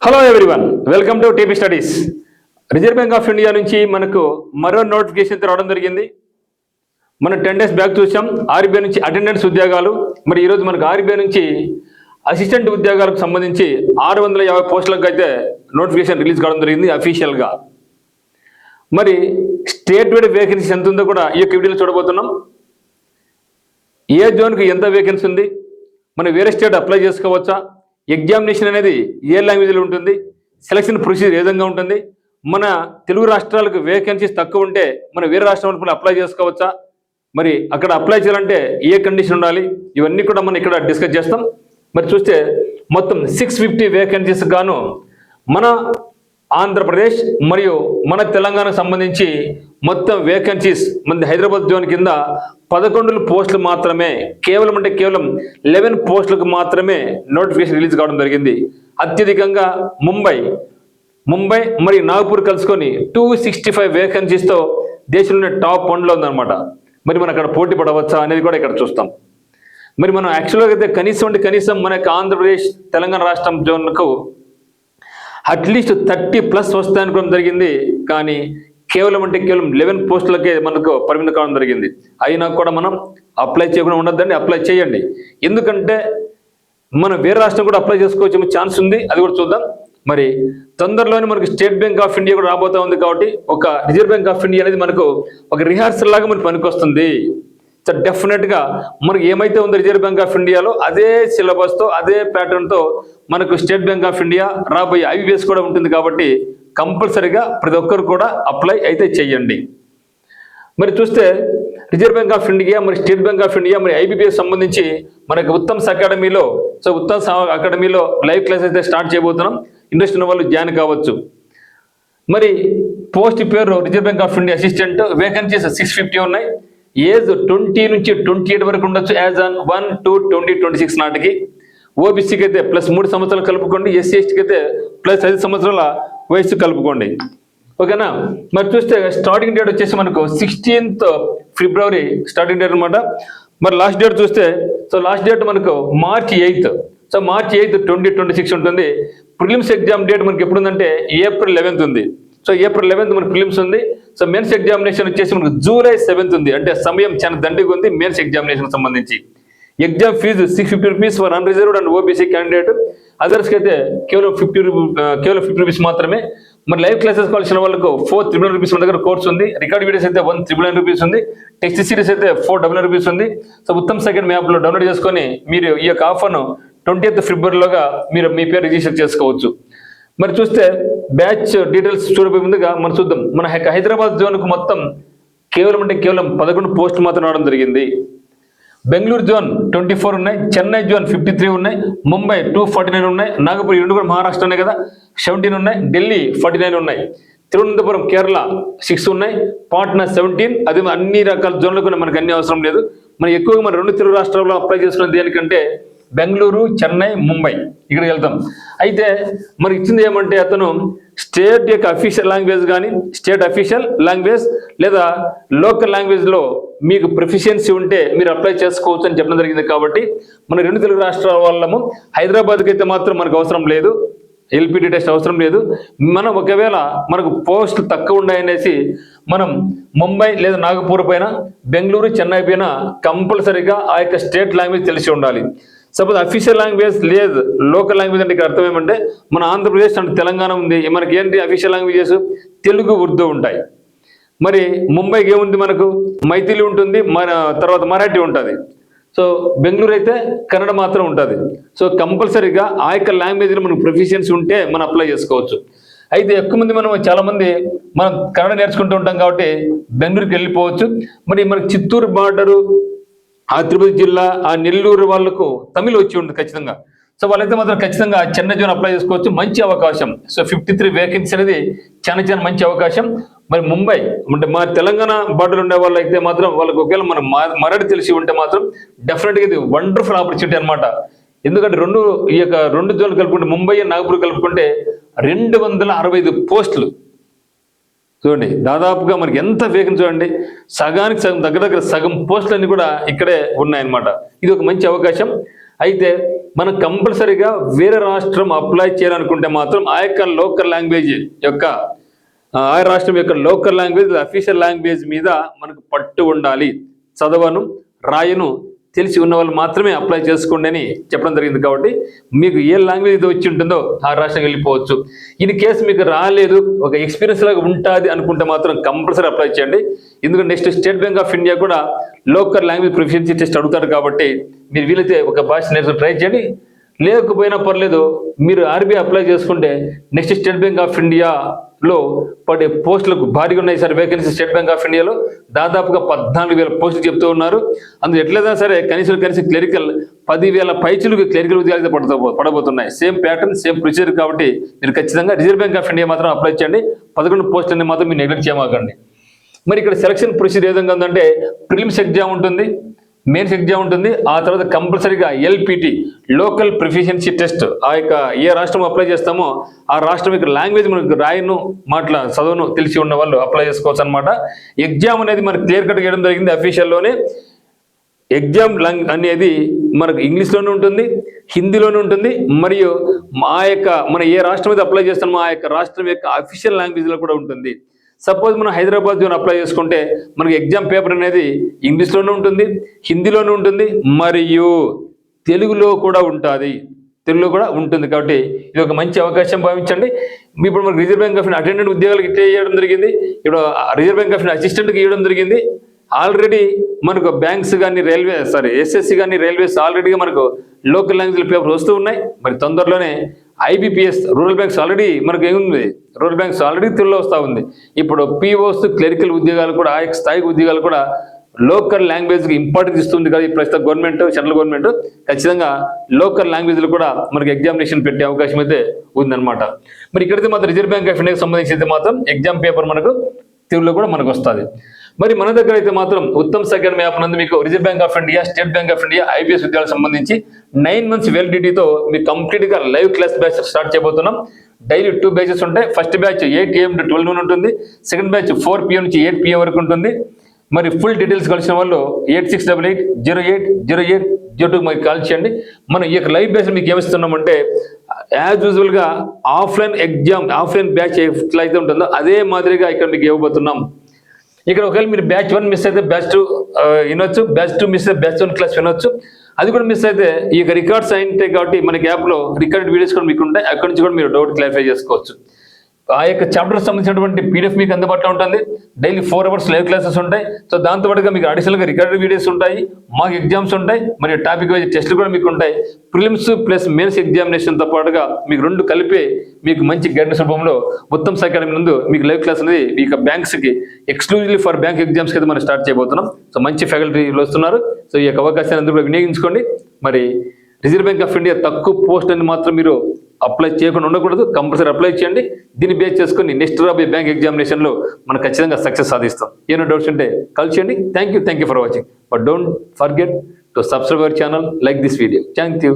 Hello everyone, welcome to TP studies. Reserve bank of India నుంచి మనకు మరో notification రావడం జరిగింది. మనం 10 days బ్యాక్ చూసాం ఆర్బీఐ నుంచి అటెండెన్స్ ఉద్యోగాలు. మరి ఈరోజు మనకు ఆర్బీఐ నుంచి అసిస్టెంట్ ఉద్యోగాలకు సంబంధించి 650 పోస్టులకు అయితే నోటిఫికేషన్ రిలీజ్ కావడం జరిగింది అఫీషియల్గా. మరి స్టేట్ వైడ్ వేకెన్సీ ఎంత ఉందో కూడా ఈ యొక్క వీడియోలో చూడబోతున్నాం. ఏ జోన్కి ఎంత వేకెన్సీ ఉంది, మనం వేరే స్టేట్ అప్లై చేసుకోవచ్చా, ఎగ్జామినేషన్ అనేది ఏ లాంగ్వేజ్లో ఉంటుంది, సెలక్షన్ ప్రొసీజర్ ఏ విధంగా ఉంటుంది, మన తెలుగు రాష్ట్రాలకు వేకెన్సీస్ తక్కువ ఉంటే మనం వేరే రాష్ట్రాలకు అప్లై చేసుకోవచ్చా, మరి అక్కడ అప్లై చేయాలంటే ఏ కండిషన్ ఉండాలి, ఇవన్నీ కూడా మనం ఇక్కడ డిస్కస్ చేస్తాం. మరి చూస్తే మొత్తం 650 వేకెన్సీస్ గాను మన ఆంధ్రప్రదేశ్ మరియు మన తెలంగాణకు సంబంధించి మొత్తం వేకెన్సీస్ మన హైదరాబాద్ జోన్ కింద 11 పోస్టులు మాత్రమే, కేవలం 11 పోస్టులకు మాత్రమే నోటిఫికేషన్ రిలీజ్ కావడం జరిగింది. అత్యధికంగా ముంబై మరియు నాగపూర్ కలుసుకొని 265 వేకెన్సీస్తో దేశంలోనే టాప్ 1లో ఉందన్నమాట. మరి మనం అక్కడ పోటీ పడవచ్చా అనేది కూడా ఇక్కడ చూస్తాం. మరి మనం యాక్చువల్గా అయితే కనీసం మన ఆంధ్రప్రదేశ్ తెలంగాణ రాష్ట్రం జోన్కు అట్లీస్ట్ 30+ వస్తాయి అనుకోవడం జరిగింది. కానీ కేవలం 11 పోస్టులకే మనకు పరిమితం కావడం జరిగింది. అయినా కూడా మనం అప్లై చేయకుండా ఉండొద్దండి, అప్లై చేయండి. ఎందుకంటే మనం వేరే రాష్ట్రం కూడా అప్లై చేసుకోవచ్చు ఛాన్స్ ఉంది, అది కూడా చూద్దాం. మరి తొందరలోనే మనకు స్టేట్ బ్యాంక్ ఆఫ్ ఇండియా కూడా రాబోతా ఉంది. కాబట్టి ఒక రిజర్వ్ బ్యాంక్ ఆఫ్ ఇండియా అనేది మనకు ఒక రిహార్సల్ లాగా మనకు పనికొస్తుంది. సో డెఫినెట్గా మనకు ఏమైతే ఉందో రిజర్వ్ బ్యాంక్ ఆఫ్ ఇండియాలో అదే సిలబస్తో అదే ప్యాటర్న్తో మనకు స్టేట్ బ్యాంక్ ఆఫ్ ఇండియా రాబోయే ఐబీపీఎస్ కూడా ఉంటుంది. కాబట్టి కంపల్సరీగా ప్రతి ఒక్కరు కూడా అప్లై అయితే చేయండి. మరి చూస్తే రిజర్వ్ బ్యాంక్ ఆఫ్ ఇండియా మరి స్టేట్ బ్యాంక్ ఆఫ్ ఇండియా మరి ఐబీపీఎస్ సంబంధించి మనకు ఉత్తమ్స్ అకాడమీలో అకాడమీలో లైవ్ క్లాస్ అయితే స్టార్ట్ చేయబోతున్నాం. ఇంట్రెస్ట్ ఉన్న వాళ్ళు జాయిన్ కావచ్చు. మరి పోస్ట్ పేరు reserve bank of India assistant, vacancies 650 ఉన్నాయి. ఏజ్ 20 నుంచి 28 వరకు ఉండొచ్చు యాజ్ ఆన్ 1/2/2026 నాటికి. ఓబీసీకి అయితే +3 సంవత్సరాలు కలుపుకోండి, ఎస్సీ ఎస్టీకి అయితే +5 సంవత్సరాల వయసు కలుపుకోండి. ఓకేనా. మరి చూస్తే స్టార్టింగ్ డేట్ వచ్చేసి మనకు 16th ఫిబ్రవరి స్టార్టింగ్ డేట్ అనమాట. మరి లాస్ట్ డేట్ చూస్తే లాస్ట్ డేట్ మనకు March 8th. March 8th 2026 ఉంటుంది. ప్రిలిమ్స్ ఎగ్జామ్ డేట్ మనకి ఎప్పుడు ఉందంటే April 11th ఉంది. April 11th మనకు ప్రిలిమ్స్ ఉంది. మెయిన్స్ ఎగ్జామినేషన్ వచ్చేసి మనకు July 7th ఉంది. అంటే సమయం చాలా దండిగా ఉంది మెయిన్స్ ఎగ్జామినేషన్ సంబంధించి. Exam fee 650 rupees for unreserved and OBC candidate. అదర్స్కి అయితే కేవలం 50 రూపీస్ మాత్రమే. మరి లైవ్ క్లాసెస్ కావాల్సిన వాళ్ళకు 499 రూపీస్ మన దగ్గర కోర్స్ ఉంది. రికార్డ్ వీడియోస్ అయితే 199 రూపీస్ ఉంది. టెక్స్ట్ సిరీస్ అయితే 499 రూపీస్ ఉంది. ఉత్తమ్ సెకండ్ యాప్లో డౌన్లోడ్ చేసుకొని మీరు ఈ యొక్క ఆఫర్ను 20th ఫిబ్రవరిలోగా మీరు మీ పేరు రిజిస్టర్ చేసుకోవచ్చు. మరి చూస్తే బ్యాచ్ డీటెయిల్స్ చూడబోయే ముందుగా మనం చూద్దాం. మన హైదరాబాద్ జోన్కు మొత్తం కేవలం 11 పోస్టులు మాత్రం రావడం జరిగింది. బెంగళూరు జోన్ 24 ఉన్నాయి, చెన్నై జోన్ 53 ఉన్నాయి, ముంబై 249 ఉన్నాయి, నాగపూర్ ఈ రెండు కూడా మహారాష్ట్రనే కదా 17 ఉన్నాయి, ఢిల్లీ 49 ఉన్నాయి, తిరువనంతపురం కేరళ 6 ఉన్నాయి, పాట్నా 17. అది అన్ని రకాల జోన్లకు మనకు అన్ని అవసరం లేదు. మనం ఎక్కువగా మన 2 తెలుగు రాష్ట్రాల్లో అప్లై చేసుకున్న దేనికంటే బెంగళూరు, చెన్నై, ముంబై ఇక్కడికి వెళ్తాం. అయితే మనకి ఇచ్చింది ఏమంటే అతను స్టేట్ యొక్క అఫీషియల్ లాంగ్వేజ్ కానీ స్టేట్ అఫీషియల్ లాంగ్వేజ్ లేదా లోకల్ లాంగ్వేజ్లో మీకు ప్రొఫిషియన్సీ ఉంటే మీరు అప్లై చేసుకోవచ్చు అని చెప్పడం జరిగింది. కాబట్టి మన 2 తెలుగు రాష్ట్రాల వాళ్ళము హైదరాబాద్కి అయితే మాత్రం మనకు అవసరం లేదు, ఎల్పిటి టెస్ట్ అవసరం లేదు. మనం ఒకవేళ మనకు పోస్టులు తక్కువ ఉన్నాయనేసి మనం ముంబై లేదా నాగపూర్ పైన, బెంగళూరు, చెన్నై పైన కంపల్సరీగా ఆ యొక్క స్టేట్ లాంగ్వేజ్ తెలిసి ఉండాలి. సపోజ్ అఫీషియల్ లాంగ్వేజ్ లేదు, లోకల్ లాంగ్వేజ్ అంటే ఇక్కడ అర్థం ఏమంటే మన ఆంధ్రప్రదేశ్ అండ్ తెలంగాణ ఉంది, మనకి ఏంటి అఫీషియల్ లాంగ్వేజెస్ తెలుగు, ఉర్దూ ఉంటాయి. మరి ముంబైకి ఏముంది మనకు మైథిలి ఉంటుంది, తర్వాత మరాఠీ ఉంటుంది. బెంగళూరు అయితే కన్నడ మాత్రం ఉంటుంది. కంపల్సరీగా ఆ యొక్క లాంగ్వేజ్లో మనకు ప్రొఫిషియన్సీ ఉంటే మనం అప్లై చేసుకోవచ్చు. అయితే ఎక్కువ మంది చాలామంది మనం కన్నడ నేర్చుకుంటూ ఉంటాం కాబట్టి బెంగళూరుకి వెళ్ళిపోవచ్చు. మరి మనకి చిత్తూరు బార్డరు, ఆ తిరుపతి జిల్లా, ఆ నెల్లూరు వాళ్ళకు తమిళ్ వచ్చి ఉంటుంది ఖచ్చితంగా. వాళ్ళైతే మాత్రం ఖచ్చితంగా చెన్నై జోన్ అప్లై చేసుకోవచ్చు, మంచి అవకాశం. 53 వేకెన్సీ అనేది చాలా మంచి అవకాశం. మరి ముంబై అంటే మా తెలంగాణ బార్డర్ ఉండే వాళ్ళు అయితే మాత్రం వాళ్ళకి ఒకవేళ మనం మరాఠీ తెలిసి ఉంటే మాత్రం డెఫినెట్గా ఇది వండర్ఫుల్ ఆపర్చునిటీ అనమాట. ఎందుకంటే ఈ యొక్క 2 జోన్లు కలుపుకుంటే ముంబై నాగపూర్ కలుపుకుంటే 265 పోస్టులు చూడండి. దాదాపుగా మనకి ఎంత వేకెన్సీ చూడండి, సగానికి సగం దగ్గర సగం పోస్టులన్నీ కూడా ఇక్కడే ఉన్నాయన్నమాట. ఇది ఒక మంచి అవకాశం. అయితే మనం కంపల్సరీగా వేరే రాష్ట్రం అప్లై చేయాలనుకుంటే మాత్రం ఆ యొక్క లోకల్ లాంగ్వేజ్ యొక్క ఆ రాష్ట్రం యొక్క లోకల్ లాంగ్వేజ్ అఫీషియల్ లాంగ్వేజ్ మీద మనకు పట్టు ఉండాలి. చదవను రాయను తెలిసి ఉన్న వాళ్ళు మాత్రమే అప్లై చేసుకోండి అని చెప్పడం జరిగింది. కాబట్టి మీకు ఏ లాంగ్వేజ్ అయితే వచ్చి ఉంటుందో ఆ రాష్ట్రం వెళ్ళిపోవచ్చు. ఇన్ కేసు మీకు రాలేదు, ఒక ఎక్స్పీరియన్స్ లాగా ఉంటుంది అనుకుంటే మాత్రం కంపల్సరీ అప్లై చేయండి. ఎందుకంటే next state bank of India కూడా లోకల్ లాంగ్వేజ్ ప్రొఫిషియన్సీ టెస్ట్ అడుగుతారు. కాబట్టి మీరు వీలైతే ఒక భాష నేర్చుకుని ట్రై చేయండి. లేకపోయినా పర్లేదు, మీరు ఆర్బీఐ అప్లై చేసుకుంటే నెక్స్ట్ స్టేట్ బ్యాంక్ ఆఫ్ ఇండియాలో పడే పోస్టులకు భారీగా ఉన్నాయి sir vacancy. State bank of ఇండియాలో దాదాపుగా 14,000 పోస్టులు చెప్తూ ఉన్నారు. అందులో ఎట్లయినా సరే కనీసం క్లరికల్ 10,000 పైచులకు క్లరికల్ ఉద్యోగాలు పడబోతున్నాయి. Same pattern same procedure. కాబట్టి మీరు ఖచ్చితంగా రిజర్వ్ బ్యాంక్ ఆఫ్ ఇండియా మాత్రం అప్లై చేయండి. 11 పోస్టులని మాత్రం మీరు నెగ్లెక్ట్ చేయమాకండి. మరి ఇక్కడ సెలక్షన్ ప్రొసీజర్ ఏ విధంగా ఉందంటే ప్రిలిమ్స్ ఎగ్జామ్ ఉంటుంది, మెయిన్స్ ఎగ్జామ్ ఉంటుంది, ఆ తర్వాత కంపల్సరీగా ఎల్పిటి లోకల్ ప్రొఫిషియన్సీ టెస్ట్. ఆ యొక్క ఏ రాష్ట్రం అప్లై చేస్తామో ఆ రాష్ట్రం యొక్క లాంగ్వేజ్ మనకు రాయను చదవను తెలిసి ఉన్న వాళ్ళు అప్లై చేసుకోవచ్చు అనమాట. ఎగ్జామ్ అనేది మనకు క్లియర్ కట్ చేయడం జరిగింది అఫీషియల్లోనే. ఎగ్జామ్ అనేది మనకు ఇంగ్లీష్లోనే ఉంటుంది, హిందీలోనే ఉంటుంది, మరియు మన ఏ రాష్ట్రం మీద అప్లై చేస్తామో ఆ యొక్క రాష్ట్రం యొక్క అఫీషియల్ లాంగ్వేజ్లో కూడా ఉంటుంది. సపోజ్ మనం హైదరాబాద్ జోన్ అప్లై చేసుకుంటే మనకి ఎగ్జామ్ పేపర్ అనేది ఇంగ్లీష్లోనే ఉంటుంది, హిందీలోనే ఉంటుంది, మరియు తెలుగులో కూడా ఉంటుంది. కాబట్టి ఇది ఒక మంచి అవకాశం భావించండి. ఇప్పుడు మనకు reserve bank of India attendant ఉద్యోగాలకు ఇట్లా ఇవ్వడం జరిగింది. ఇప్పుడు రిజర్వ్ బ్యాంక్ ఆఫ్ ఇండియా అసిస్టెంట్కి ఇవ్వడం జరిగింది. ఆల్రెడీ మనకు బ్యాంక్స్ కానీ ఎస్ఎస్సి కానీ రైల్వేస్ ఆల్రెడీగా మనకు లోకల్ లాంగ్వేజ్ పేపర్ వస్తూ ఉన్నాయి. మరి తొందరలోనే ఐబిపిఎస్ రూరల్ బ్యాంక్స్ ఆల్రెడీ మనకు ఏముంది, రూరల్ బ్యాంక్స్ ఆల్రెడీ తెలుగులో వస్తూ ఉంది. ఇప్పుడు పిఓస్ క్లరికల్ ఉద్యోగాలు కూడా ఆ స్థాయి ఉద్యోగాలు కూడా లోకల్ లాంగ్వేజ్కి ఇంపార్టెన్స్ ఇస్తుంది కదా ఈ ప్రస్తుత గవర్నమెంట్, సెంట్రల్ గవర్నమెంట్. ఖచ్చితంగా లోకల్ లాంగ్వేజ్లో కూడా మనకి ఎగ్జామినేషన్ పెట్టే అవకాశం అయితే ఉందన్నమాట. మరి ఇక్కడైతే మాత్రం రిజర్వ్ బ్యాంక్ ఆఫ్ ఇండియాకి సంబంధించి అయితే మాత్రం ఎగ్జామ్ పేపర్ మనకు తెలుగులో కూడా మనకు వస్తుంది. మరి మన దగ్గర అయితే మాత్రం ఉత్తమ్ అకాడమీ యాప్ నందు మీకు reserve bank of India, state bank of India, IBS ఉద్యోగాలకు సంబంధించి 9 months వ్యాలిడిటీతో మీకు కంప్లీట్గా లైవ్ క్లాస్ బ్యాచ్ స్టార్ట్ చేయబోతున్నాం. డైలీ 2 batches ఉంటాయి. First batch 8 AM to 12 noon ఉంటుంది. సెకండ్ బ్యాచ్ 4 PM నుంచి 8 PM వరకు ఉంటుంది. మరి ఫుల్ డీటెయిల్స్ కలిసిన వాళ్ళు 8688080802 మీకు కాల్ చేయండి. మనం ఈ యొక్క లైవ్ బ్యాచ్ మీకు ఏమిస్తున్నామంటే యాజ్ యూజువల్గా ఆఫ్లైన్ బ్యాచ్ ఎట్లా అయితే ఉంటుందో అదే మాదిరిగా ఇక్కడ మీకు ఇవ్వబోతున్నాం. ఇక్కడ ఒకవేళ మీరు బ్యాచ్ 1 మిస్ అయితే బ్యాచ్ 2 వినొచ్చు, బ్యాచ్ 2 మిస్ అయితే బ్యాచ్ 1 క్లాస్ వినొచ్చు. అది కూడా మిస్ అయితే ఈ యొక్క రికార్డ్స్ ఉంటాయి కాబట్టి మనకి యాప్లో రికార్డెడ్ వీడియోస్ కూడా మీకు ఉంటాయి. అక్కడి నుంచి కూడా మీరు డౌట్ క్లారిఫై చేసుకోవచ్చు. ఆ యొక్క చాప్టర్ సంబంధించినటువంటి పీడిఎఫ్ మీకు అందుబాటులో ఉంటుంది. డైలీ 4 hours లైవ్ క్లాసెస్ ఉంటాయి. సో దాంతోపాటుగా మీకు అడిషనల్గా రికార్డెడ్ వీడియోస్ ఉంటాయి, మాక్ ఎగ్జామ్స్ ఉంటాయి, మరియు టాపిక్ వైజ్ టెస్ట్లు కూడా మీకు ఉంటాయి. ప్రిలిమ్స్ ప్లస్ మెయిన్స్ ఎగ్జామినేషన్తో పాటుగా మీకు 2 కలిపి మీకు మంచి గైడెన్స్ రూపంలో ఉత్తమ్ అకాడమీ నందు మీకు లైవ్ క్లాస్ అనేది ఈ బ్యాంక్స్కి ఎక్స్క్లూజివ్లీ ఫర్ బ్యాంక్ ఎగ్జామ్స్కి అయితే మనం స్టార్ట్ చేయబోతున్నాం. సో మంచి ఫ్యాకల్టీలు వస్తున్నారు. సో ఈ యొక్క అవకాశాన్ని అందరూ కూడా వినియోగించుకోండి. మరి రిజర్వ్ బ్యాంక్ ఆఫ్ ఇండియా తక్కువ పోస్ట్ అని మాత్రం మీరు అప్లై చేయకుండా ఉండకూడదు. కంపల్సరీ అప్లై చేయండి. దీన్ని బేస్ చేసుకుని నెక్స్ట్ రాబోయే బ్యాంక్ ఎగ్జామినేషన్లో మనం ఖచ్చితంగా సక్సెస్ సాధిస్తాం. ఏమైనా డౌట్స్ ఉంటే కాల్ చేయండి. Thank you for watching. But don't forget to subscribe our channel, like this video. Thank you.